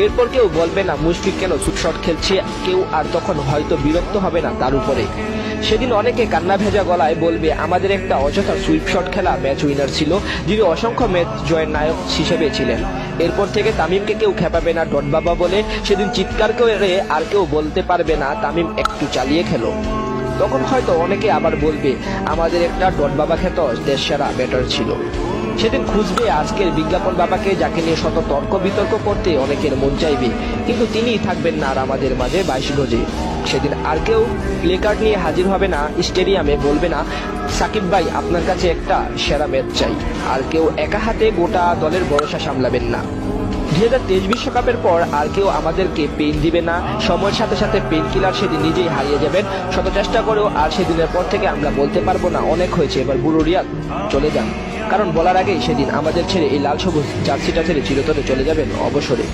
এরপর কেউ বলবে না মুশফিক কেন শট খেলছে, কেউ আর তখন হয়তো বিরক্ত হবে না তার উপরে। সেদিন অনেকে কান্না ভেজা গলায় বলবে আমাদের একটা অযথা সুইপ শট খেলা ম্যাচ উইনার ছিল, যিনি অসংখ্য ম্যাচ জয়ের নায়ক হিসেবে ছিলেন। এরপর থেকে তামিমকে কেউ খেপাবে না ডট বাবা বলে, সেদিন চিৎকার করে আর কেউ বলতে পারবে না তামিম একটু চালিয়ে খেলো। তখন হয়তো অনেকে আবার বলবে আমাদের একটা ডট বাবা খ্যাত দেশসেরা ব্যাটার ছিল। সেদিন খুঁজবে আজকের বিজ্ঞাপন বাবাকে, যাকে নিয়ে শত তর্ক বিতর্ক করতে অনেকের মন চাইবে, কিন্তু তিনিই থাকবেন না আর আমাদের মাঝে 22 গজে। সেদিন আর কেউ প্লেকার্ড নিয়ে হাজির হবে না স্টেডিয়ামে, বলবে না সাকিব ভাই আপনার কাছে একটা সেরা ম্যাচ চাই। আর কেউ একা হাতে গোটা দলের ভরসা সামলাবেন না। 2023 বিশ্বকাপের পর আর কেউ আমাদেরকে পেন দিবে না। সময়ের সাথে সাথে পেন কিলার সেদিন নিজেই হারিয়ে যাবেন, শত চেষ্টা করেও। আর সেদিনের পর থেকে আমরা বলতে পারবো না অনেক হয়েছে, এবার বুড়ো রিয়াদ চলে যান, কারণ বলার আগেই সেদিন আমাদের ছেড়ে এই লাল সবুজ জার্সিটা ছেড়ে চিরতরে চলে যাবেন অবসরে।